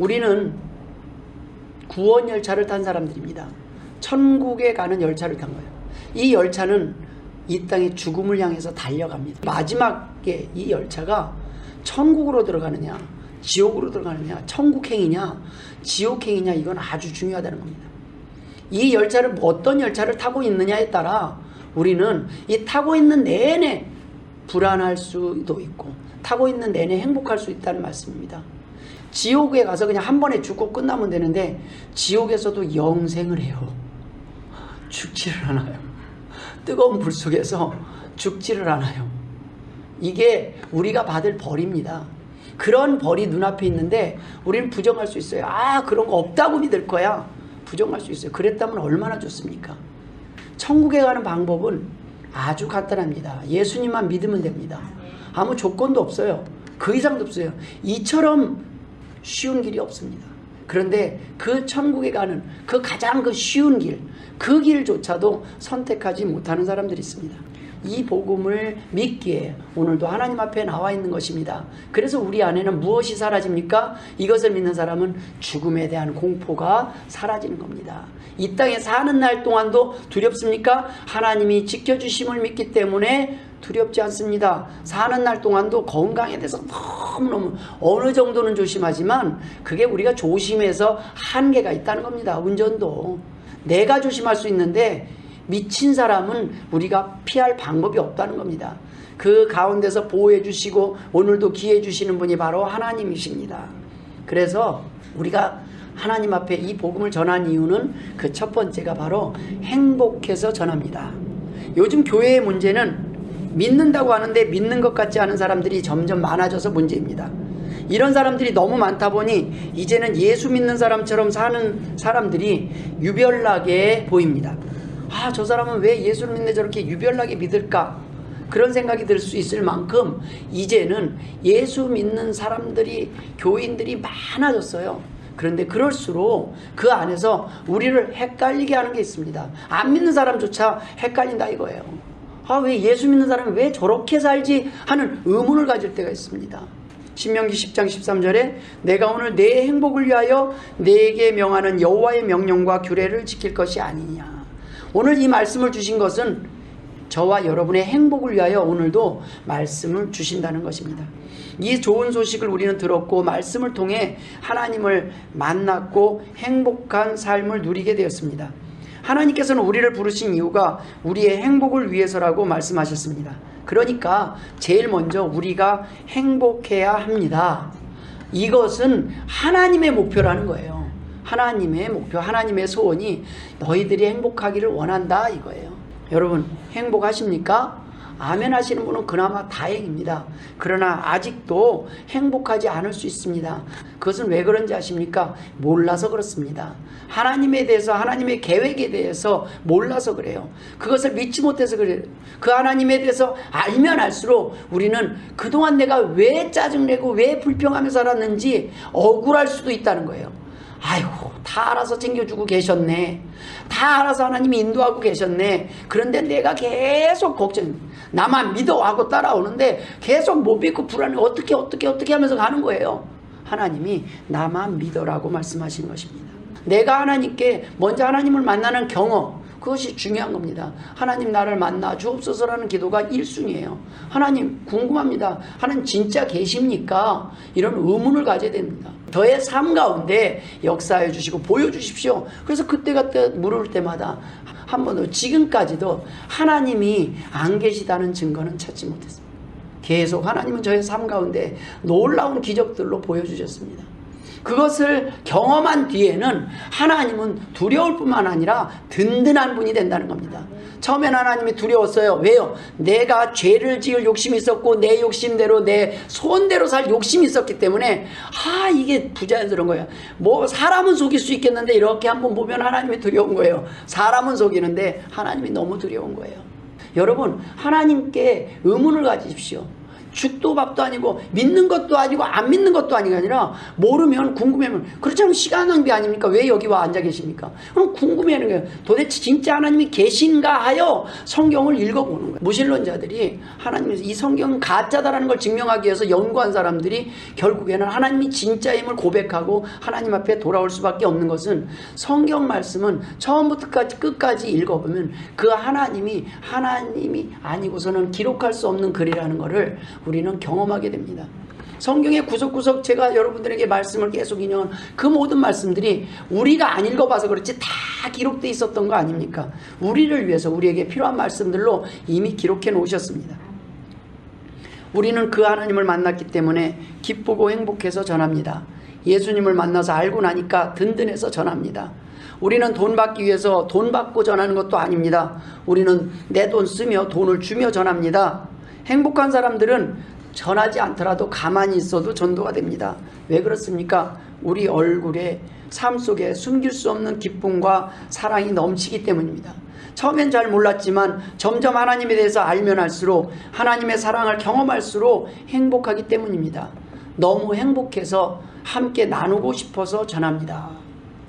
우리는 구원 열차를 탄 사람들입니다. 천국에 가는 열차를 탄 거예요. 이 열차는 이 땅의 죽음을 향해서 달려갑니다. 마지막에 이 열차가 천국으로 들어가느냐, 지옥으로 들어가느냐, 천국행이냐, 지옥행이냐, 이건 아주 중요하다는 겁니다. 이 열차를 어떤 열차를 타고 있느냐에 따라 우리는 이 타고 있는 내내 불안할 수도 있고 타고 있는 내내 행복할 수 있다는 말씀입니다. 지옥에 가서 그냥 한 번에 죽고 끝나면 되는데 지옥에서도 영생을 해요. 죽지를 않아요. 뜨거운 불 속에서 죽지를 않아요. 이게 우리가 받을 벌입니다. 그런 벌이 눈앞에 있는데 우리는 부정할 수 있어요. 아, 그런 거 없다고 믿을 거야. 부정할 수 있어요. 그랬다면 얼마나 좋습니까? 천국에 가는 방법은 아주 간단합니다. 예수님만 믿으면 됩니다. 아무 조건도 없어요. 그 이상도 없어요. 이처럼 쉬운 길이 없습니다. 그런데 그 천국에 가는 그 가장 쉬운 길, 그 길조차도 선택하지 못하는 사람들이 있습니다. 이 복음을 믿기에 오늘도 하나님 앞에 나와 있는 것입니다. 그래서 우리 안에는 무엇이 사라집니까? 이것을 믿는 사람은 죽음에 대한 공포가 사라지는 겁니다. 이 땅에 사는 날 동안도 두렵습니까? 하나님이 지켜주심을 믿기 때문에 두렵지 않습니다. 사는 날 동안도 건강에 대해서 너무너무 어느 정도는 조심하지만 그게 우리가 조심해서 한계가 있다는 겁니다. 운전도 내가 조심할 수 있는데 미친 사람은 우리가 피할 방법이 없다는 겁니다. 그 가운데서 보호해 주시고 오늘도 기회 주시는 분이 바로 하나님이십니다. 그래서 우리가 하나님 앞에 이 복음을 전한 이유는 그 첫 번째가 바로 행복해서 전합니다. 요즘 교회의 문제는 믿는다고 하는데 믿는 것 같지 않은 사람들이 점점 많아져서 문제입니다. 이런 사람들이 너무 많다 보니 이제는 예수 믿는 사람처럼 사는 사람들이 유별나게 보입니다. 아, 저 사람은 왜 예수를 믿는데 저렇게 유별나게 믿을까? 그런 생각이 들 수 있을 만큼 이제는 예수 믿는 사람들이, 교인들이 많아졌어요. 그런데 그럴수록 그 안에서 우리를 헷갈리게 하는 게 있습니다. 안 믿는 사람조차 헷갈린다 이거예요. 아, 왜 예수 믿는 사람이 왜 저렇게 살지 하는 의문을 가질 때가 있습니다. 신명기 10장 13절에 내가 오늘 내 행복을 위하여 내게 명하는 여호와의 명령과 규례를 지킬 것이 아니냐. 오늘 이 말씀을 주신 것은 저와 여러분의 행복을 위하여 오늘도 말씀을 주신다는 것입니다. 이 좋은 소식을 우리는 들었고 말씀을 통해 하나님을 만났고 행복한 삶을 누리게 되었습니다. 하나님께서는 우리를 부르신 이유가 우리의 행복을 위해서라고 말씀하셨습니다. 그러니까 제일 먼저 우리가 행복해야 합니다. 이것은 하나님의 목표라는 거예요. 하나님의 목표, 하나님의 소원이 너희들이 행복하기를 원한다 이거예요. 여러분 행복하십니까? 아멘 하시는 분은 그나마 다행입니다. 그러나 아직도 행복하지 않을 수 있습니다. 그것은 왜 그런지 아십니까? 몰라서 그렇습니다. 하나님에 대해서, 하나님의 계획에 대해서 몰라서 그래요. 그것을 믿지 못해서 그래요. 그 하나님에 대해서 알면 알수록 우리는 그동안 내가 왜 짜증내고 왜 불평하며 살았는지 억울할 수도 있다는 거예요. 아이고, 다 알아서 챙겨주고 계셨네. 다 알아서 하나님이 인도하고 계셨네. 그런데 내가 계속 걱정, 나만 믿어 하고 따라오는데 계속 못 믿고 불안해. 어떻게 하면서 가는 거예요. 하나님이 나만 믿어라고 말씀하시는 것입니다. 내가 하나님께 먼저 하나님을 만나는 경험, 그것이 중요한 겁니다. 하나님 나를 만나 주옵소서라는 기도가 1순위예요. 하나님 궁금합니다. 하나님 진짜 계십니까? 이런 의문을 가져야 됩니다. 저의 삶 가운데 역사해 주시고 보여주십시오. 그래서 그때 물을 때마다 한 번도 지금까지도 하나님이 안 계시다는 증거는 찾지 못했습니다. 계속 하나님은 저의 삶 가운데 놀라운 기적들로 보여주셨습니다. 그것을 경험한 뒤에는 하나님은 두려울 뿐만 아니라 든든한 분이 된다는 겁니다. 처음엔 하나님이 두려웠어요. 왜요? 내가 죄를 지을 욕심이 있었고 내 욕심대로 내 소원대로 살 욕심이 있었기 때문에 이게 부자연스러운 거예요. 뭐 사람은 속일 수 있겠는데 이렇게 한번 보면 하나님이 두려운 거예요. 사람은 속이는데 하나님이 너무 두려운 거예요. 여러분 하나님께 의문을 가지십시오. 죽도 밥도 아니고 믿는 것도 아니고 안 믿는 것도 아니라 모르면 궁금해하면 그렇지 않으면 시간 낭비 아닙니까? 왜 여기 와 앉아 계십니까? 그럼 궁금해하는 거예요. 도대체 진짜 하나님이 계신가 하여 성경을 읽어보는 거예요. 무신론자들이 하나님이 이 성경은 가짜다라는 걸 증명하기 위해서 연구한 사람들이 결국에는 하나님이 진짜임을 고백하고 하나님 앞에 돌아올 수밖에 없는 것은 성경 말씀은 처음부터 끝까지 읽어보면 그 하나님이 아니고서는 기록할 수 없는 글이라는 것을 우리는 경험하게 됩니다. 성경의 구석구석 제가 여러분들에게 말씀을 계속 인용한 그 모든 말씀들이 우리가 안 읽어봐서 그렇지 다 기록되어 있었던 거 아닙니까? 우리를 위해서 우리에게 필요한 말씀들로 이미 기록해 놓으셨습니다. 우리는 그 하나님을 만났기 때문에 기쁘고 행복해서 전합니다. 예수님을 만나서 알고 나니까 든든해서 전합니다. 우리는 돈 받기 위해서 돈 받고 전하는 것도 아닙니다. 우리는 내 돈 쓰며 돈을 주며 전합니다. 행복한 사람들은 전하지 않더라도 가만히 있어도 전도가 됩니다. 왜 그렇습니까? 우리 얼굴에 삶 속에 숨길 수 없는 기쁨과 사랑이 넘치기 때문입니다. 처음엔 잘 몰랐지만 점점 하나님에 대해서 알면 알수록 하나님의 사랑을 경험할수록 행복하기 때문입니다. 너무 행복해서 함께 나누고 싶어서 전합니다.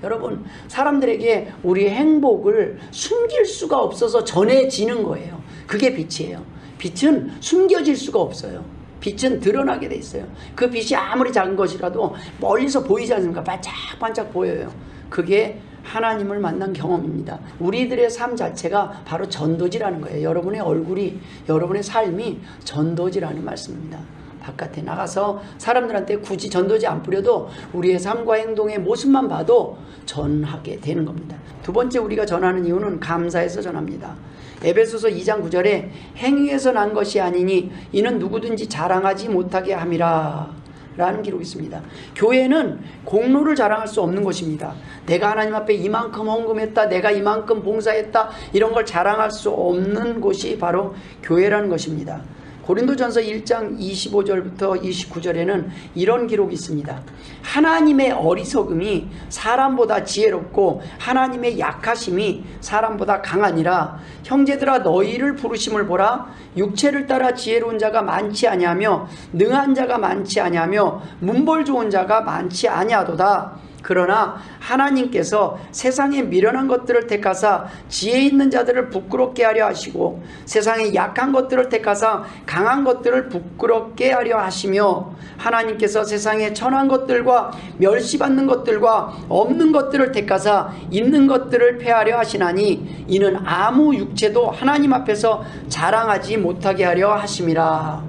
여러분, 사람들에게 우리의 행복을 숨길 수가 없어서 전해지는 거예요. 그게 빛이에요. 빛은 숨겨질 수가 없어요. 빛은 드러나게 돼 있어요. 그 빛이 아무리 작은 것이라도 멀리서 보이지 않습니까? 반짝반짝 보여요. 그게 하나님을 만난 경험입니다. 우리들의 삶 자체가 바로 전도지라는 거예요. 여러분의 얼굴이, 여러분의 삶이 전도지라는 말씀입니다. 바깥에 나가서 사람들한테 굳이 전도지 안 뿌려도 우리의 삶과 행동의 모습만 봐도 전하게 되는 겁니다. 두 번째 우리가 전하는 이유는 감사해서 전합니다. 에베소서 2장 9절에 행위에서 난 것이 아니니 이는 누구든지 자랑하지 못하게 함이라 라는 기록이 있습니다. 교회는 공로를 자랑할 수 없는 것입니다. 내가 하나님 앞에 이만큼 헌금했다, 내가 이만큼 봉사했다, 이런 걸 자랑할 수 없는 곳이 바로 교회라는 것입니다. 고린도전서 1장 25절부터 29절에는 이런 기록이 있습니다. 하나님의 어리석음이 사람보다 지혜롭고 하나님의 약하심이 사람보다 강하니라. 형제들아 너희를 부르심을 보라. 육체를 따라 지혜로운 자가 많지 아니하며 능한 자가 많지 아니하며 문벌 좋은 자가 많지 아니하도다. 그러나 하나님께서 세상에 미련한 것들을 택하사 지혜 있는 자들을 부끄럽게 하려 하시고 세상에 약한 것들을 택하사 강한 것들을 부끄럽게 하려 하시며 하나님께서 세상에 천한 것들과 멸시받는 것들과 없는 것들을 택하사 있는 것들을 폐하려 하시나니 이는 아무 육체도 하나님 앞에서 자랑하지 못하게 하려 하심이라.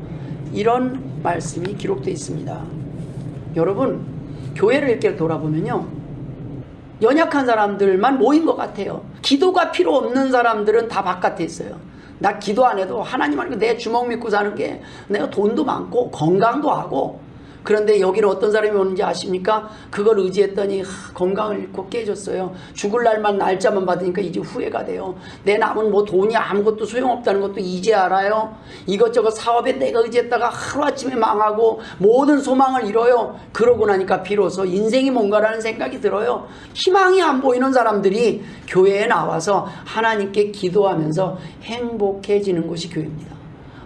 이런 말씀이 기록되어 있습니다. 여러분, 교회를 이렇게 돌아보면요, 연약한 사람들만 모인 것 같아요. 기도가 필요 없는 사람들은 다 바깥에 있어요. 나 기도 안 해도 하나님 하니까 내 주먹 믿고 사는 게 내가 돈도 많고 건강도 하고. 그런데 여기는 어떤 사람이 오는지 아십니까? 그걸 의지했더니 건강을 잃고 깨졌어요. 죽을 날만 날짜만 받으니까 이제 후회가 돼요. 내 남은 뭐 돈이 아무것도 소용없다는 것도 이제 알아요. 이것저것 사업에 내가 의지했다가 하루아침에 망하고 모든 소망을 잃어요. 그러고 나니까 비로소 인생이 뭔가라는 생각이 들어요. 희망이 안 보이는 사람들이 교회에 나와서 하나님께 기도하면서 행복해지는 곳이 교회입니다.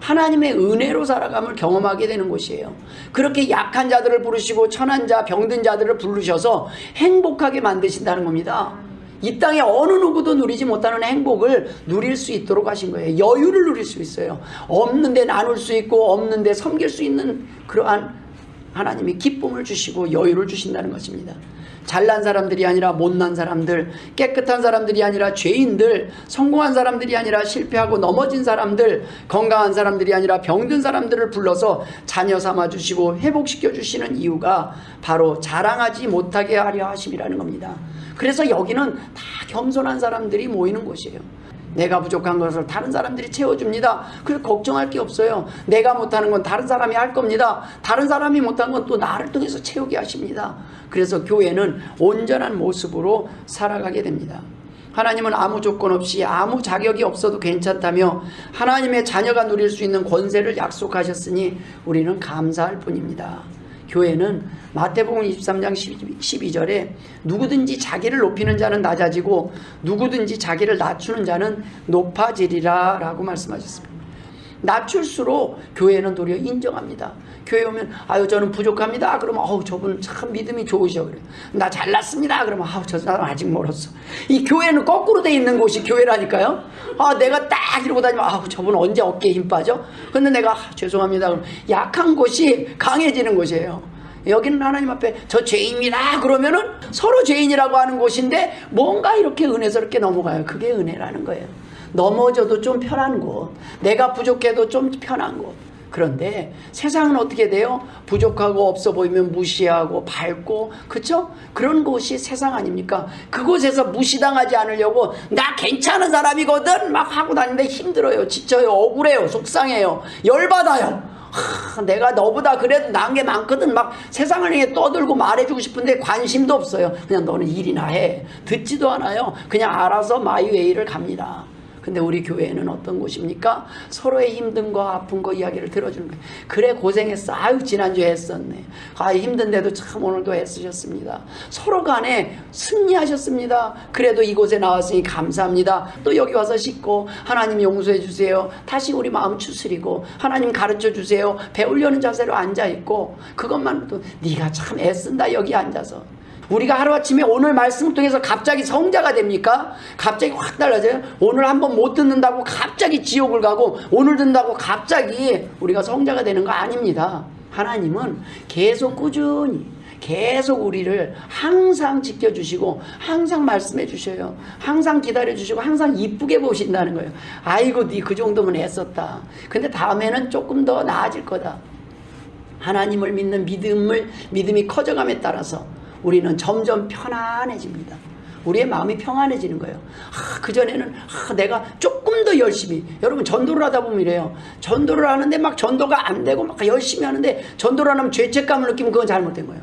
하나님의 은혜로 살아감을 경험하게 되는 곳이에요. 그렇게 약한 자들을 부르시고 천한 자, 병든 자들을 부르셔서 행복하게 만드신다는 겁니다. 이 땅에 어느 누구도 누리지 못하는 행복을 누릴 수 있도록 하신 거예요. 여유를 누릴 수 있어요. 없는데 나눌 수 있고 없는데 섬길 수 있는 그러한 하나님이 기쁨을 주시고 여유를 주신다는 것입니다. 잘난 사람들이 아니라 못난 사람들, 깨끗한 사람들이 아니라 죄인들, 성공한 사람들이 아니라 실패하고 넘어진 사람들, 건강한 사람들이 아니라 병든 사람들을 불러서 자녀 삼아 주시고 회복시켜 주시는 이유가 바로 자랑하지 못하게 하려 하심이라는 겁니다. 그래서 여기는 다 겸손한 사람들이 모이는 곳이에요. 내가 부족한 것을 다른 사람들이 채워줍니다. 그래서 걱정할 게 없어요. 내가 못하는 건 다른 사람이 할 겁니다. 다른 사람이 못한 건 또 나를 통해서 채우게 하십니다. 그래서 교회는 온전한 모습으로 살아가게 됩니다. 하나님은 아무 조건 없이 아무 자격이 없어도 괜찮다며 하나님의 자녀가 누릴 수 있는 권세를 약속하셨으니 우리는 감사할 뿐입니다. 교회는 마태복음 23장 12절에 누구든지 자기를 높이는 자는 낮아지고 누구든지 자기를 낮추는 자는 높아지리라 라고 말씀하셨습니다. 낮출수록 교회는 도리어 인정합니다. 교회 오면 아유 저는 부족합니다. 그러면 아우 저분 참 믿음이 좋으셔. 그래. 나 잘났습니다. 그러면 아우 저 사람 아직 멀었어. 이 교회는 거꾸로 돼 있는 곳이 교회라니까요. 아 내가 딱 이러고 다니면 아우 저분 언제 어깨에 힘 빠져? 근데 내가 죄송합니다. 그럼 약한 곳이 강해지는 곳이에요. 여기는 하나님 앞에 저 죄인이다 그러면은 서로 죄인이라고 하는 곳인데 뭔가 이렇게 은혜스럽게 넘어가요. 그게 은혜라는 거예요. 넘어져도 좀 편한 곳, 내가 부족해도 좀 편한 곳. 그런데 세상은 어떻게 돼요? 부족하고 없어 보이면 무시하고 밟고, 그쵸? 그런 곳이 세상 아닙니까? 그곳에서 무시당하지 않으려고 나 괜찮은 사람이거든 막 하고 다니는데 힘들어요, 지쳐요, 억울해요, 속상해요, 열받아요. 내가 너보다 그래도 나은 게 많거든 막 세상을 향해 떠들고 말해주고 싶은데 관심도 없어요. 그냥 너는 일이나 해. 듣지도 않아요. 그냥 알아서 마이웨이를 갑니다. 근데 우리 교회는 어떤 곳입니까? 서로의 힘든 거 아픈 거 이야기를 들어주는 거예요. 그래 고생했어. 아유 지난주에 했었네. 아 힘든데도 참 오늘도 애쓰셨습니다. 서로 간에 승리하셨습니다. 그래도 이곳에 나왔으니 감사합니다. 또 여기 와서 씻고 하나님 용서해 주세요. 다시 우리 마음 추스리고 하나님 가르쳐 주세요. 배우려는 자세로 앉아있고, 그것만으로도 네가 참 애쓴다 여기 앉아서. 우리가 하루아침에 오늘 말씀을 통해서 갑자기 성자가 됩니까? 갑자기 확 달라져요? 오늘 한번 못 듣는다고 갑자기 지옥을 가고 오늘 듣는다고 갑자기 우리가 성자가 되는 거 아닙니다. 하나님은 계속 꾸준히 계속 우리를 항상 지켜주시고 항상 말씀해 주셔요. 항상 기다려 주시고 항상 이쁘게 보신다는 거예요. 아이고 네 그 정도면 애썼다. 근데 다음에는 조금 더 나아질 거다. 하나님을 믿는 믿음이 커져감에 따라서 우리는 점점 편안해집니다. 우리의 마음이 평안해지는 거예요. 그전에는 내가 조금 더 열심히, 여러분 전도를 하다 보면 이래요. 전도를 하는데 막 전도가 안 되고 막 열심히 하는데 전도를 안 하면 죄책감을 느끼면 그건 잘못된 거예요.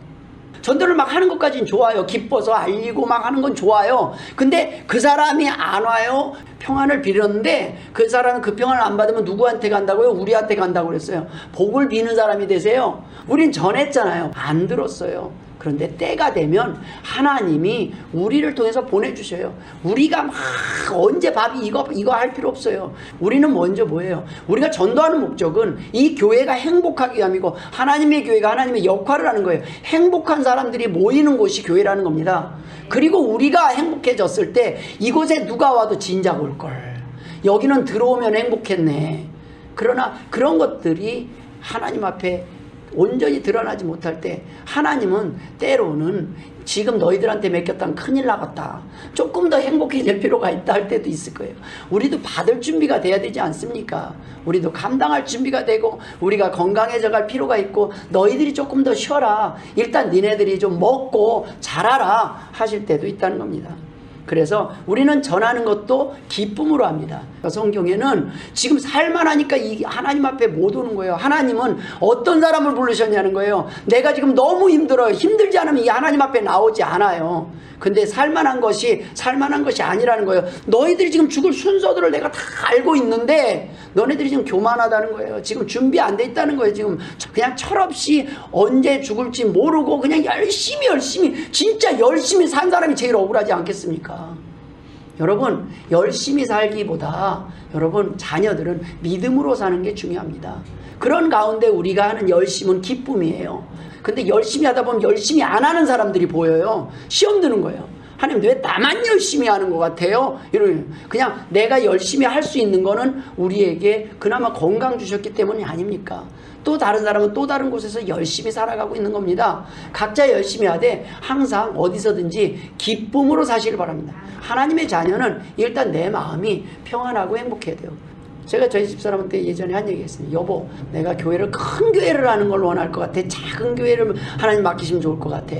전도를 막 하는 것까지는 좋아요. 기뻐서 알리고 막 하는 건 좋아요. 근데 그 사람이 안 와요. 평안을 빌었는데 그 사람은 그 평안을 안 받으면 누구한테 간다고요? 우리한테 간다고 그랬어요. 복을 비는 사람이 되세요. 우린 전했잖아요. 안 들었어요. 그런데 때가 되면 하나님이 우리를 통해서 보내주셔요. 우리가 막 언제 밥이 이거 할 필요 없어요. 우리는 먼저 뭐예요? 우리가 전도하는 목적은 이 교회가 행복하기 위함이고 하나님의 교회가 하나님의 역할을 하는 거예요. 행복한 사람들이 모이는 곳이 교회라는 겁니다. 그리고 우리가 행복해졌을 때 이곳에 누가 와도 진작 올걸. 여기는 들어오면 행복했네. 그러나 그런 것들이 하나님 앞에 온전히 드러나지 못할 때 하나님은 때로는 지금 너희들한테 맡겼다는 큰일 나갔다, 조금 더 행복해질 필요가 있다 할 때도 있을 거예요. 우리도 받을 준비가 돼야 되지 않습니까? 우리도 감당할 준비가 되고 우리가 건강해져 갈 필요가 있고, 너희들이 조금 더 쉬어라, 일단 니네들이 좀 먹고 자라라 하실 때도 있다는 겁니다. 그래서 우리는 전하는 것도 기쁨으로 합니다. 성경에는 지금 살만하니까 이 하나님 앞에 못 오는 거예요. 하나님은 어떤 사람을 부르셨냐는 거예요. 내가 지금 너무 힘들어요. 힘들지 않으면 이 하나님 앞에 나오지 않아요. 근데 살만한 것이 아니라는 거예요. 너희들이 지금 죽을 순서들을 내가 다 알고 있는데 너네들이 지금 교만하다는 거예요. 지금 준비 안 돼 있다는 거예요. 지금 그냥 철없이 언제 죽을지 모르고 그냥 열심히 진짜 열심히 산 사람이 제일 억울하지 않겠습니까? 여러분, 열심히 살기보다 여러분 자녀들은 믿음으로 사는 게 중요합니다. 그런 가운데 우리가 하는 열심은 기쁨이에요. 근데 열심히 하다 보면 열심히 안 하는 사람들이 보여요. 시험 드는 거예요. 하나님 왜 나만 열심히 하는 것 같아요? 이러면 그냥 내가 열심히 할 수 있는 거는 우리에게 그나마 건강 주셨기 때문이 아닙니까? 또 다른 사람은 또 다른 곳에서 열심히 살아가고 있는 겁니다. 각자 열심히 하되 항상 어디서든지 기쁨으로 사시길 바랍니다. 하나님의 자녀는 일단 내 마음이 평안하고 행복해야 돼요. 제가 저희 집사람한테 예전에 한 얘기 했습니다. 여보, 내가 교회를 큰 교회를 하는 걸 원할 것 같아. 작은 교회를 하나님 맡기시면 좋을 것 같아.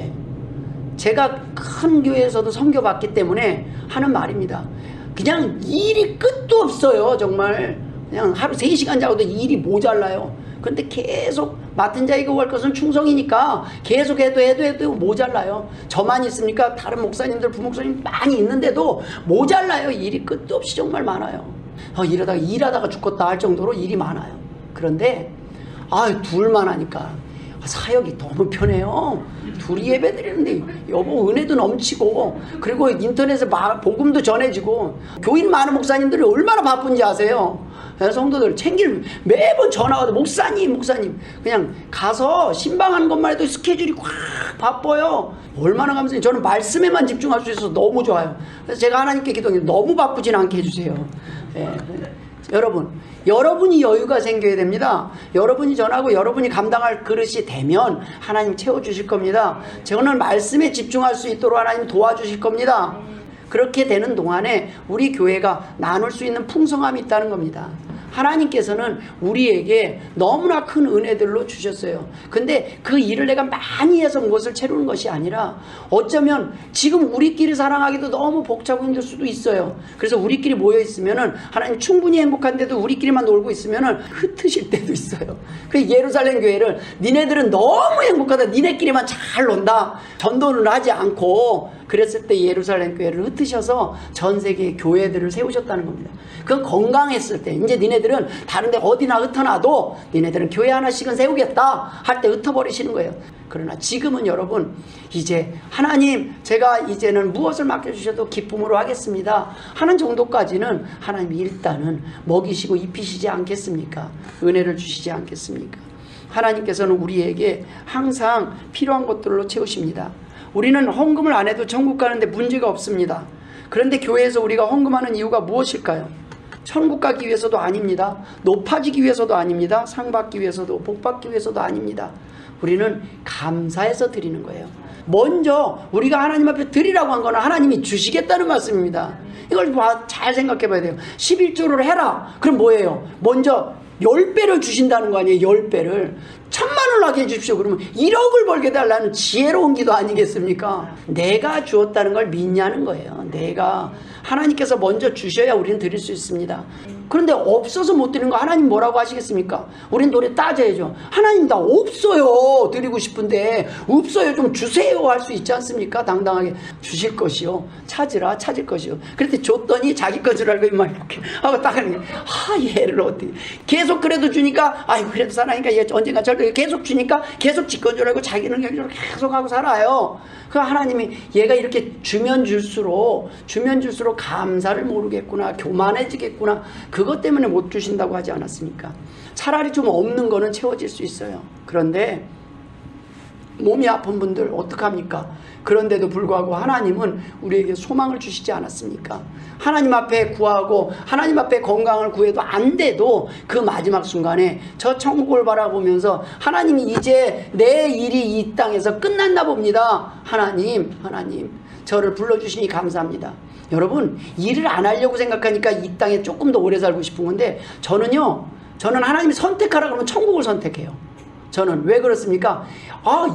제가 큰 교회에서도 선교받기 때문에 하는 말입니다. 그냥 일이 끝도 없어요. 정말 그냥 하루 3시간 자고도 일이 모자라요. 그런데 계속 맡은 자에게 구할 것은 충성이니까 계속 해도 모자라요. 저만 있습니까? 다른 목사님들, 부목사님 많이 있는데도 모자라요. 일이 끝도 없이 정말 많아요. 일하다가 죽겠다 할 정도로 일이 많아요. 그런데 둘만 하니까 사역이 너무 편해요. 둘이 예배 드리는데 여보 은혜도 넘치고 그리고 인터넷에 복음도 전해지고 교인 많은 목사님들이 얼마나 바쁜지 아세요? 성도들 매번 전화 와도 목사님 그냥 가서 신방하는 것만 해도 스케줄이 꽉 바빠요. 얼마나 감사해요. 저는 말씀에만 집중할 수 있어서 너무 좋아요. 그래서 제가 하나님께 기도해요. 너무 바쁘진 않게 해주세요. 여러분이 여유가 생겨야 됩니다. 여러분이 전하고 여러분이 감당할 그릇이 되면 하나님 채워주실 겁니다. 저는 말씀에 집중할 수 있도록 하나님 도와주실 겁니다. 그렇게 되는 동안에 우리 교회가 나눌 수 있는 풍성함이 있다는 겁니다. 하나님께서는 우리에게 너무나 큰 은혜들로 주셨어요. 근데 그 일을 내가 많이 해서 무엇을 채우는 것이 아니라 어쩌면 지금 우리끼리 사랑하기도 너무 벅차고 힘들 수도 있어요. 그래서 우리끼리 모여 있으면은 하나님 충분히 행복한데도 우리끼리만 놀고 있으면은 흩으실 때도 있어요. 그 예루살렘 교회를 니네들은 너무 행복하다, 니네끼리만 잘 논다, 전도를 하지 않고 그랬을 때 예루살렘 교회를 흩으셔서 전 세계 교회들을 세우셨다는 겁니다. 그건 건강했을 때, 이제 니네들은 다른 데 어디나 흩어놔도 니네들은 교회 하나씩은 세우겠다 할 때 흩어버리시는 거예요. 그러나 지금은 여러분, 이제 하나님 제가 이제는 무엇을 맡겨주셔도 기쁨으로 하겠습니다 하는 정도까지는 하나님이 일단은 먹이시고 입히시지 않겠습니까? 은혜를 주시지 않겠습니까? 하나님께서는 우리에게 항상 필요한 것들로 채우십니다. 우리는 헌금을 안 해도 천국 가는데 문제가 없습니다. 그런데 교회에서 우리가 헌금하는 이유가 무엇일까요? 천국 가기 위해서도 아닙니다. 높아지기 위해서도 아닙니다. 상 받기 위해서도, 복 받기 위해서도 아닙니다. 우리는 감사해서 드리는 거예요. 먼저 우리가 하나님 앞에 드리라고 한 거는 하나님이 주시겠다는 말씀입니다. 이걸 잘 생각해 봐야 돼요. 11조를 해라. 그럼 뭐예요? 먼저 10배를 주신다는 거 아니에요? 10배를. 1000만 원을 하게 해주십시오. 그러면 1억을 벌게 달라는 지혜로운 기도 아니겠습니까? 내가 주었다는 걸 믿냐는 거예요. 내가. 하나님께서 먼저 주셔야 우리는 드릴 수 있습니다. 그런데 없어서 못 드리는 거 하나님 뭐라고 하시겠습니까? 우린 노래 따져야죠. 하나님 나 없어요. 드리고 싶은데 없어요. 좀 주세요 할 수 있지 않습니까? 당당하게 주실 것이요. 찾으라 찾을 것이요. 그런데 줬더니 자기 것을 알고 이만 이렇게 하고 딱 하는 게 얘를 어떻게 계속 그래도 주니까 아이고 그래도 사랑하니까 얘 언젠가 절대 계속 주니까 계속 지 건 줄 알고 자기는 그냥 계속 하고 살아요. 그 하나님이 얘가 이렇게 주면 줄수록 감사를 모르겠구나, 교만해지겠구나, 그것 때문에 못 주신다고 하지 않았습니까? 차라리 좀 없는 거는 채워질 수 있어요. 그런데 몸이 아픈 분들 어떡합니까? 그런데도 불구하고 하나님은 우리에게 소망을 주시지 않았습니까? 하나님 앞에 구하고 하나님 앞에 건강을 구해도 안 돼도 그 마지막 순간에 저 천국을 바라보면서 하나님이 이제 내 일이 이 땅에서 끝났나 봅니다. 하나님 저를 불러주시니 감사합니다. 여러분, 일을 안 하려고 생각하니까 이 땅에 조금 더 오래 살고 싶은 건데 저는 하나님이 선택하라 그러면 천국을 선택해요. 저는 왜 그렇습니까?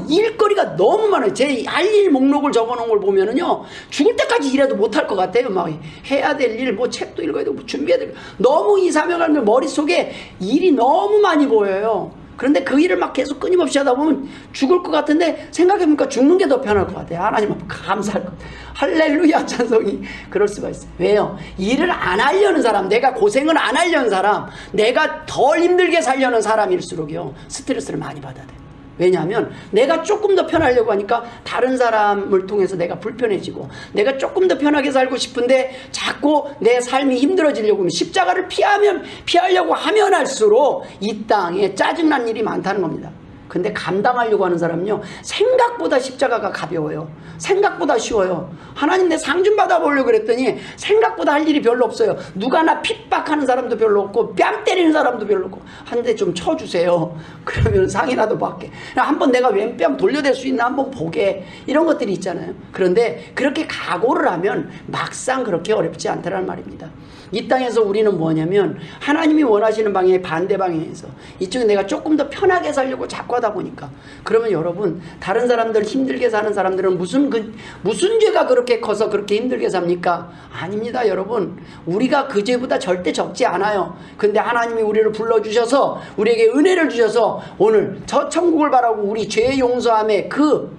일거리가 너무 많아요. 제 할 일 목록을 적어놓은 걸 보면은요, 죽을 때까지 일해도 못할 것 같아요. 막 해야 될 일, 뭐 책도 읽어야 되고, 준비해야 되고, 너무 이 사명을 머릿속에 일이 너무 많이 보여요. 그런데 그 일을 막 계속 끊임없이 하다 보면 죽을 것 같은데 생각해보니까 죽는 게 더 편할 것 같아요. 하나님 앞에 감사할 것 같아요. 할렐루야 찬송이 그럴 수가 있어요. 왜요? 일을 안 하려는 사람, 내가 고생을 안 하려는 사람, 내가 덜 힘들게 살려는 사람일수록요 스트레스를 많이 받아야 돼요. 왜냐하면 내가 조금 더 편하려고 하니까 다른 사람을 통해서 내가 불편해지고, 내가 조금 더 편하게 살고 싶은데 자꾸 내 삶이 힘들어지려고 하면, 십자가를 피하려고 하면 할수록 이 땅에 짜증난 일이 많다는 겁니다. 근데 감당하려고 하는 사람은요, 생각보다 십자가가 가벼워요. 생각보다 쉬워요. 하나님 내 상 좀 받아보려고 그랬더니 생각보다 할 일이 별로 없어요. 누가 나 핍박하는 사람도 별로 없고 뺨 때리는 사람도 별로 없고, 한 대 좀 쳐주세요. 그러면 상이라도 받게. 한번 내가 왼뺨 돌려댈 수 있나 한번 보게. 이런 것들이 있잖아요. 그런데 그렇게 각오를 하면 막상 그렇게 어렵지 않다는 말입니다. 이 땅에서 우리는 뭐냐면 하나님이 원하시는 방향의 반대 방향에서 이쪽에 내가 조금 더 편하게 살려고 자꾸 하다 보니까, 그러면 여러분, 다른 사람들 힘들게 사는 사람들은 무슨 죄가 그렇게 커서 그렇게 힘들게 삽니까? 아닙니다. 여러분, 우리가 그 죄보다 절대 적지 않아요. 근데 하나님이 우리를 불러주셔서 우리에게 은혜를 주셔서 오늘 저 천국을 바라고 우리 죄 용서함의 그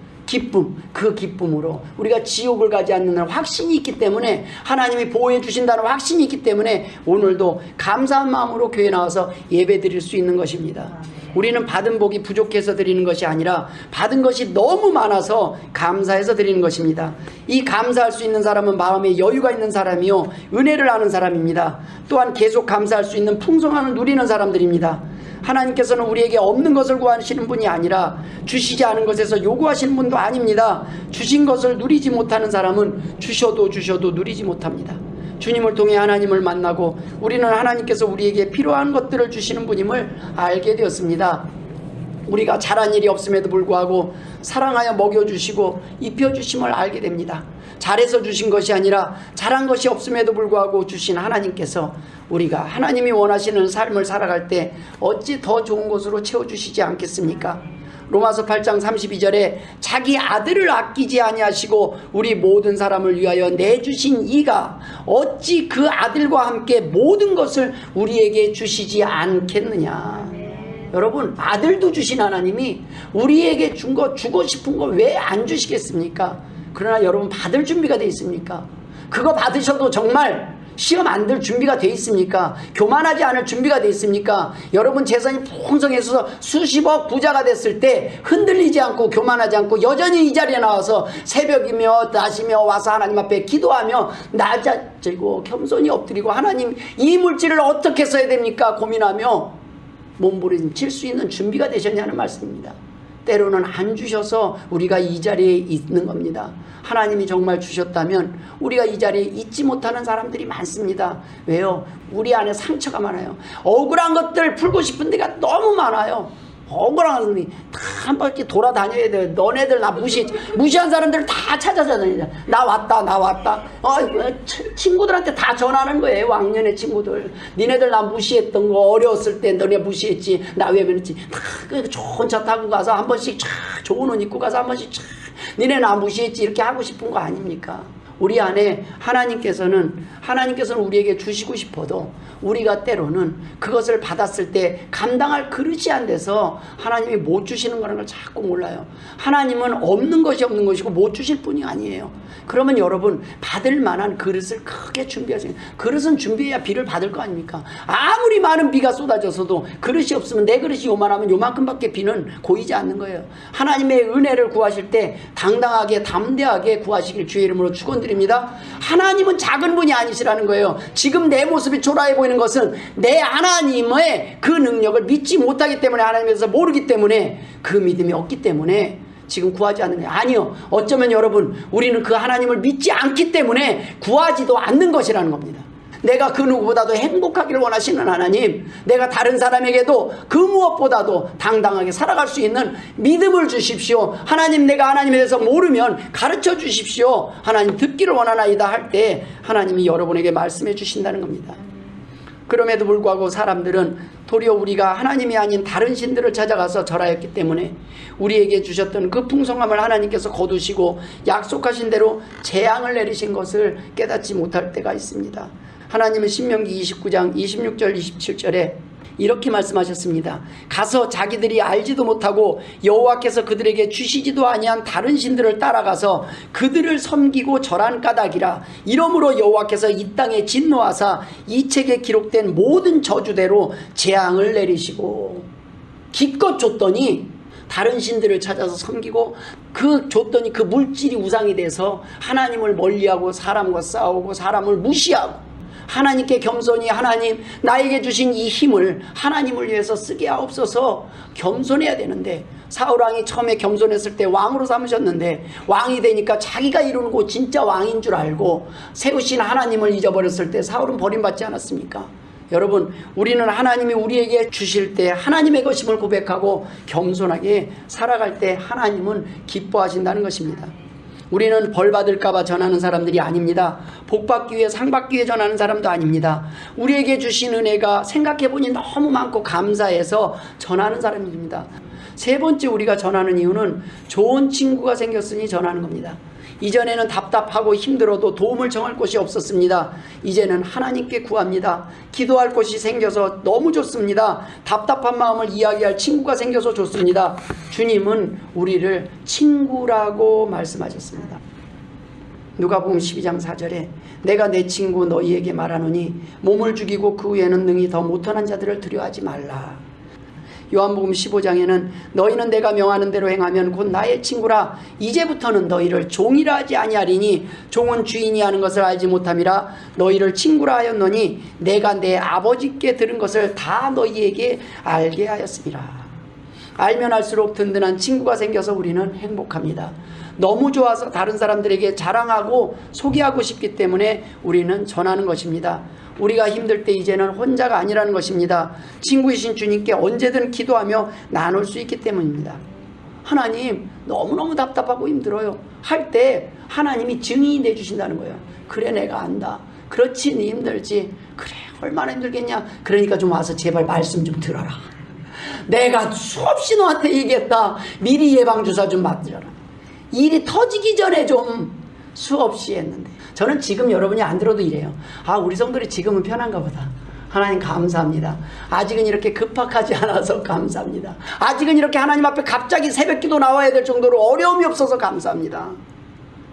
기쁨으로 우리가 지옥을 가지 않는 확신이 있기 때문에, 하나님이 보호해 주신다는 확신이 있기 때문에 오늘도 감사한 마음으로 교회 나와서 예배 드릴 수 있는 것입니다. 우리는 받은 복이 부족해서 드리는 것이 아니라 받은 것이 너무 많아서 감사해서 드리는 것입니다. 이 감사할 수 있는 사람은 마음에 여유가 있는 사람이요 은혜를 아는 사람입니다. 또한 계속 감사할 수 있는 풍성함을 누리는 사람들입니다. 하나님께서는 우리에게 없는 것을 구하시는 분이 아니라 주시지 않은 것에서 요구하시는 분도 아닙니다. 주신 것을 누리지 못하는 사람은 주셔도 누리지 못합니다. 주님을 통해 하나님을 만나고 우리는 하나님께서 우리에게 필요한 것들을 주시는 분임을 알게 되었습니다. 우리가 잘한 일이 없음에도 불구하고 사랑하여 먹여주시고 입혀주심을 알게 됩니다. 잘해서 주신 것이 아니라 잘한 것이 없음에도 불구하고 주신 하나님께서 우리가 하나님이 원하시는 삶을 살아갈 때 어찌 더 좋은 것으로 채워주시지 않겠습니까? 로마서 8장 32절에 자기 아들을 아끼지 아니하시고 우리 모든 사람을 위하여 내주신 이가 어찌 그 아들과 함께 모든 것을 우리에게 주시지 않겠느냐. 여러분, 아들도 주신 하나님이 우리에게 준 거, 주고 싶은 거 왜 안 주시겠습니까? 그러나 여러분, 받을 준비가 돼 있습니까? 그거 받으셔도 정말 시험 안 들 준비가 돼 있습니까? 교만하지 않을 준비가 돼 있습니까? 여러분, 재산이 풍성해서 수십억 부자가 됐을 때 흔들리지 않고 교만하지 않고 여전히 이 자리에 나와서 새벽이며 낮이며 와서 하나님 앞에 기도하며 낮아지고 겸손히 엎드리고 하나님, 이 물질을 어떻게 써야 됩니까? 고민하며 몸부림칠 수 있는 준비가 되셨냐는 말씀입니다. 때로는 안 주셔서 우리가 이 자리에 있는 겁니다. 하나님이 정말 주셨다면 우리가 이 자리에 있지 못하는 사람들이 많습니다. 왜요? 우리 안에 상처가 많아요. 억울한 것들 풀고 싶은 데가 너무 많아요. 억울한 사람이 다 한 바퀴 돌아다녀야 돼요. 너네들 나 무시한 사람들 다 찾아다니자. 나 왔다. 친구들한테 다 전하는 거예요. 왕년의 친구들. 니네들 나 무시했던 거 어려웠을 때 너네 무시했지. 나 왜 그랬지. 다 좋은 차 타고 가서 한 번씩 좋은 옷 입고 가서 한 번씩 니네 나 무시했지. 이렇게 하고 싶은 거 아닙니까? 우리 안에 하나님께서는 우리에게 주시고 싶어도 우리가 때로는 그것을 받았을 때 감당할 그릇이 안 돼서 하나님이 못 주시는 거라는 걸 자꾸 몰라요. 하나님은 없는 것이 없는 것이고 못 주실 분이 아니에요. 그러면 여러분, 받을 만한 그릇을 크게 준비하세요. 그릇은 준비해야 비를 받을 거 아닙니까? 아무리 많은 비가 쏟아져서도 그릇이 없으면 내 그릇이 요만하면 요만큼밖에 비는 고이지 않는 거예요. 하나님의 은혜를 구하실 때 당당하게 담대하게 구하시길 주의 이름으로 축원드립니다. 하나님은 작은 분이 아니시라는 거예요. 지금 내 모습이 초라해 보이는 것은 내 하나님의 그 능력을 믿지 못하기 때문에, 하나님에서 모르기 때문에, 그 믿음이 없기 때문에 지금 구하지 않는 거예요. 아니요, 어쩌면 여러분, 우리는 그 하나님을 믿지 않기 때문에 구하지도 않는 것이라는 겁니다. 내가 그 누구보다도 행복하기를 원하시는 하나님, 내가 다른 사람에게도 그 무엇보다도 당당하게 살아갈 수 있는 믿음을 주십시오. 하나님, 내가 하나님에 대해서 모르면 가르쳐 주십시오. 하나님, 듣기를 원하나이다 할 때 하나님이 여러분에게 말씀해 주신다는 겁니다. 그럼에도 불구하고 사람들은 도리어 우리가 하나님이 아닌 다른 신들을 찾아가서 절하였기 때문에 우리에게 주셨던 그 풍성함을 하나님께서 거두시고 약속하신 대로 재앙을 내리신 것을 깨닫지 못할 때가 있습니다. 하나님은 신명기 29장 26절 27절에 이렇게 말씀하셨습니다. 가서 자기들이 알지도 못하고 여호와께서 그들에게 주시지도 아니한 다른 신들을 따라가서 그들을 섬기고 절한 까닭이라. 이러므로 여호와께서 이 땅에 진노하사 이 책에 기록된 모든 저주대로 재앙을 내리시고, 기껏 줬더니 다른 신들을 찾아서 섬기고 줬더니 그 물질이 우상이 돼서 하나님을 멀리하고 사람과 싸우고 사람을 무시하고, 하나님께 겸손히 하나님, 나에게 주신 이 힘을 하나님을 위해서 쓰게 하옵소서. 겸손해야 되는데, 사울왕이 처음에 겸손했을 때 왕으로 삼으셨는데 왕이 되니까 자기가 이루는 거 진짜 왕인 줄 알고 세우신 하나님을 잊어버렸을 때 사울은 버림받지 않았습니까? 여러분, 우리는 하나님이 우리에게 주실 때 하나님의 것임을 고백하고 겸손하게 살아갈 때 하나님은 기뻐하신다는 것입니다. 우리는 벌 받을까봐 전하는 사람들이 아닙니다. 복 받기 위해, 상 받기 위해 전하는 사람도 아닙니다. 우리에게 주신 은혜가 생각해보니 너무 많고 감사해서 전하는 사람입니다. 세 번째 우리가 전하는 이유는 좋은 친구가 생겼으니 전하는 겁니다. 이전에는 답답하고 힘들어도 도움을 청할 곳이 없었습니다. 이제는 하나님께 구합니다. 기도할 곳이 생겨서 너무 좋습니다. 답답한 마음을 이야기할 친구가 생겨서 좋습니다. 주님은 우리를 친구라고 말씀하셨습니다. 누가복음 12장 4절에 내가 내 친구 너희에게 말하노니 몸을 죽이고 그 후에는 능히 더 못한한 자들을 두려워하지 말라. 요한복음 15장에는 너희는 내가 명하는 대로 행하면 곧 나의 친구라. 이제부터는 너희를 종이라 하지 아니하리니 종은 주인이 하는 것을 알지 못함이라. 너희를 친구라 하였노니 내가 내 아버지께 들은 것을 다 너희에게 알게 하였습니다. 알면 알수록 든든한 친구가 생겨서 우리는 행복합니다. 너무 좋아서 다른 사람들에게 자랑하고 소개하고 싶기 때문에 우리는 전하는 것입니다. 우리가 힘들 때 이제는 혼자가 아니라는 것입니다. 친구이신 주님께 언제든 기도하며 나눌 수 있기 때문입니다. 하나님 너무너무 답답하고 힘들어요 할 때 하나님이 증인이 내주신다는 거예요. 그래 내가 안다. 그렇지 네 힘들지. 그래 얼마나 힘들겠냐. 그러니까 좀 와서 제발 말씀 좀 들어라. 내가 수없이 너한테 얘기했다. 미리 예방주사 좀 맞으라. 일이 터지기 전에 좀 수없이 했는데 저는 지금 여러분이 안 들어도 이래요. 아 우리 성들이 지금은 편한가 보다. 하나님 감사합니다. 아직은 이렇게 급박하지 않아서 감사합니다. 아직은 이렇게 하나님 앞에 갑자기 새벽기도 나와야 될 정도로 어려움이 없어서 감사합니다.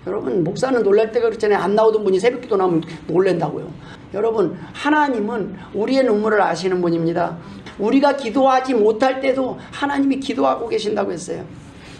여러분 목사는 놀랄 때가 그렇잖아요. 안 나오던 분이 새벽기도 나오면 놀란다고요. 여러분 하나님은 우리의 눈물을 아시는 분입니다. 우리가 기도하지 못할 때도 하나님이 기도하고 계신다고 했어요.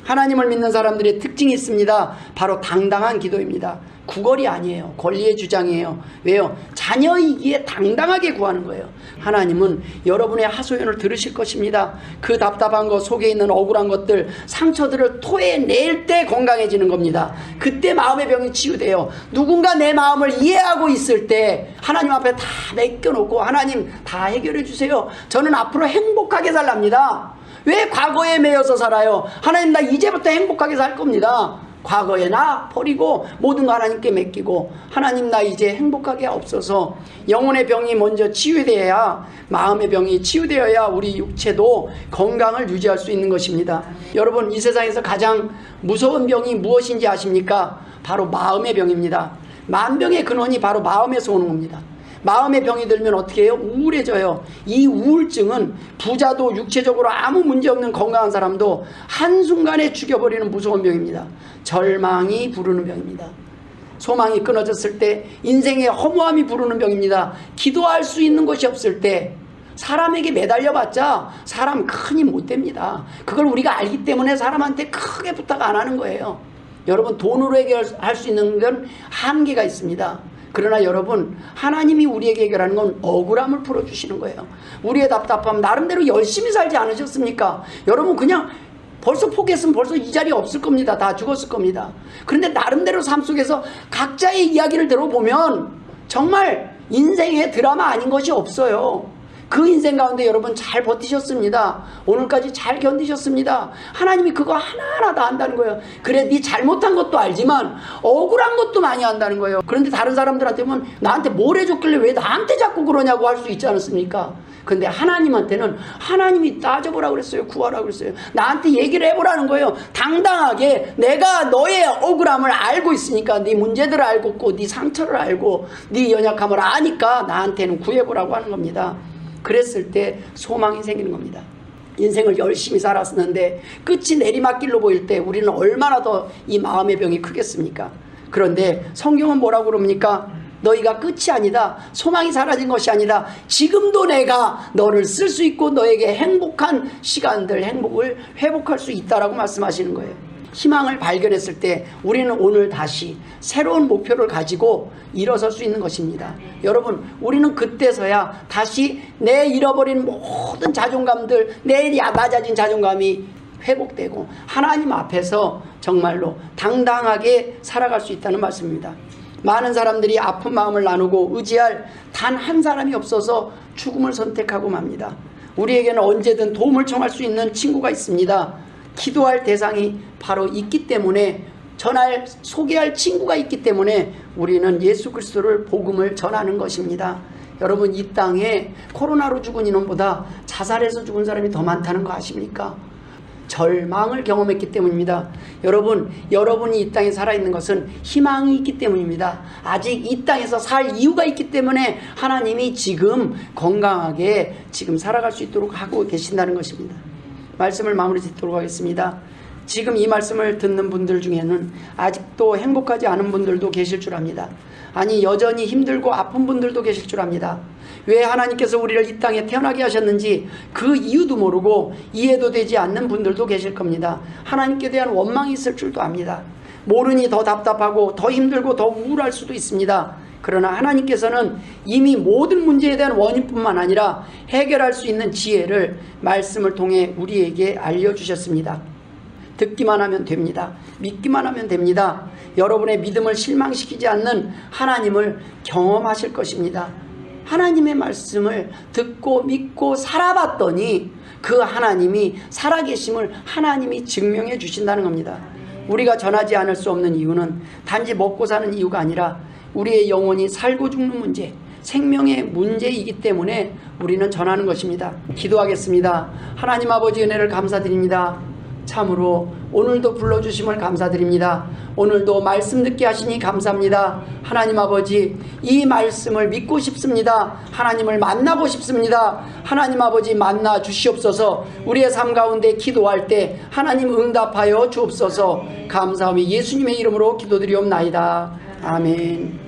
하나님을 믿는 사람들의 특징이 있습니다. 바로 당당한 기도입니다. 구걸이 아니에요. 권리의 주장이에요. 왜요? 자녀이기에 당당하게 구하는 거예요. 하나님은 여러분의 하소연을 들으실 것입니다. 그 답답한 것 속에 있는 억울한 것들, 상처들을 토해낼 때 건강해지는 겁니다. 그때 마음의 병이 치유돼요. 누군가 내 마음을 이해하고 있을 때 하나님 앞에 다 맡겨놓고 하나님 다 해결해 주세요. 저는 앞으로 행복하게 살랍니다. 왜 과거에 매여서 살아요? 하나님 나 이제부터 행복하게 살 겁니다. 과거에 나 버리고 모든 거 하나님께 맡기고 하나님 나 이제 행복하게 없어서 영혼의 병이 먼저 치유되어야 마음의 병이 치유되어야 우리 육체도 건강을 유지할 수 있는 것입니다. 여러분 이 세상에서 가장 무서운 병이 무엇인지 아십니까? 바로 마음의 병입니다. 만병의 근원이 바로 마음에서 오는 겁니다. 마음의 병이 들면 어떻게 해요? 우울해져요. 이 우울증은 부자도 육체적으로 아무 문제 없는 건강한 사람도 한순간에 죽여버리는 무서운 병입니다. 절망이 부르는 병입니다. 소망이 끊어졌을 때 인생의 허무함이 부르는 병입니다. 기도할 수 있는 것이 없을 때 사람에게 매달려봤자 사람 큰 힘 못 됩니다. 그걸 우리가 알기 때문에 사람한테 크게 부탁 안 하는 거예요. 여러분 돈으로 해결할 수 있는 건 한계가 있습니다. 그러나 여러분 하나님이 우리에게 해결하는 건 억울함을 풀어주시는 거예요. 우리의 답답함 나름대로 열심히 살지 않으셨습니까? 여러분 그냥 벌써 포기했으면 벌써 이 자리에 없을 겁니다. 다 죽었을 겁니다. 그런데 나름대로 삶 속에서 각자의 이야기를 들어보면 정말 인생의 드라마 아닌 것이 없어요. 그 인생 가운데 여러분 잘 버티셨습니다. 오늘까지 잘 견디셨습니다. 하나님이 그거 하나하나 다 한다는 거예요. 그래 네 잘못한 것도 알지만 억울한 것도 많이 한다는 거예요. 그런데 다른 사람들한테 보면 나한테 뭘 해줬길래 왜 나한테 자꾸 그러냐고 할 수 있지 않았습니까? 근데 하나님한테는 하나님이 따져보라고 그랬어요. 구하라고 그랬어요. 나한테 얘기를 해보라는 거예요. 당당하게 내가 너의 억울함을 알고 있으니까 네 문제들을 알고 있고 네 상처를 알고 네 연약함을 아니까 나한테는 구해보라고 하는 겁니다. 그랬을 때 소망이 생기는 겁니다. 인생을 열심히 살았는데 끝이 내리막길로 보일 때 우리는 얼마나 더 이 마음의 병이 크겠습니까? 그런데 성경은 뭐라고 그럽니까? 너희가 끝이 아니다. 소망이 사라진 것이 아니다. 지금도 내가 너를 쓸 수 있고 너에게 행복한 시간들, 행복을 회복할 수 있다라고 말씀하시는 거예요. 희망을 발견했을 때 우리는 오늘 다시 새로운 목표를 가지고 일어설 수 있는 것입니다. 여러분 우리는 그때서야 다시 내 잃어버린 모든 자존감들, 내 낮아진 자존감이 회복되고 하나님 앞에서 정말로 당당하게 살아갈 수 있다는 말씀입니다. 많은 사람들이 아픈 마음을 나누고 의지할 단 한 사람이 없어서 죽음을 선택하고 맙니다. 우리에게는 언제든 도움을 청할 수 있는 친구가 있습니다. 기도할 대상이 바로 있기 때문에 소개할 친구가 있기 때문에 우리는 예수 그리스도를 복음을 전하는 것입니다. 여러분 이 땅에 코로나로 죽은 인원보다 자살해서 죽은 사람이 더 많다는 거 아십니까? 절망을 경험했기 때문입니다. 여러분이 이 땅에 살아있는 것은 희망이 있기 때문입니다. 아직 이 땅에서 살 이유가 있기 때문에 하나님이 지금 건강하게 지금 살아갈 수 있도록 하고 계신다는 것입니다. 말씀을 마무리 짓도록 하겠습니다. 지금 이 말씀을 듣는 분들 중에는 아직도 행복하지 않은 분들도 계실 줄 압니다. 아니, 여전히 힘들고 아픈 분들도 계실 줄 압니다. 왜 하나님께서 우리를 이 땅에 태어나게 하셨는지 그 이유도 모르고 이해도 되지 않는 분들도 계실 겁니다. 하나님께 대한 원망이 있을 줄도 압니다. 모르니 더 답답하고 더 힘들고 더 우울할 수도 있습니다. 그러나 하나님께서는 이미 모든 문제에 대한 원인뿐만 아니라 해결할 수 있는 지혜를 말씀을 통해 우리에게 알려주셨습니다. 듣기만 하면 됩니다. 믿기만 하면 됩니다. 여러분의 믿음을 실망시키지 않는 하나님을 경험하실 것입니다. 하나님의 말씀을 듣고 믿고 살아봤더니 그 하나님이 살아계심을 하나님이 증명해 주신다는 겁니다. 우리가 전하지 않을 수 없는 이유는 단지 먹고 사는 이유가 아니라 우리의 영혼이 살고 죽는 문제, 생명의 문제이기 때문에 우리는 전하는 것입니다. 기도하겠습니다. 하나님 아버지, 은혜를 감사드립니다. 참으로 오늘도 불러주심을 감사드립니다. 오늘도 말씀 듣게 하시니 감사합니다. 하나님 아버지, 이 말씀을 믿고 싶습니다. 하나님을 만나고 싶습니다. 하나님 아버지, 만나 주시옵소서. 우리의 삶 가운데 기도할 때 하나님 응답하여 주옵소서. 감사하며 예수님의 이름으로 기도드리옵나이다. 아멘.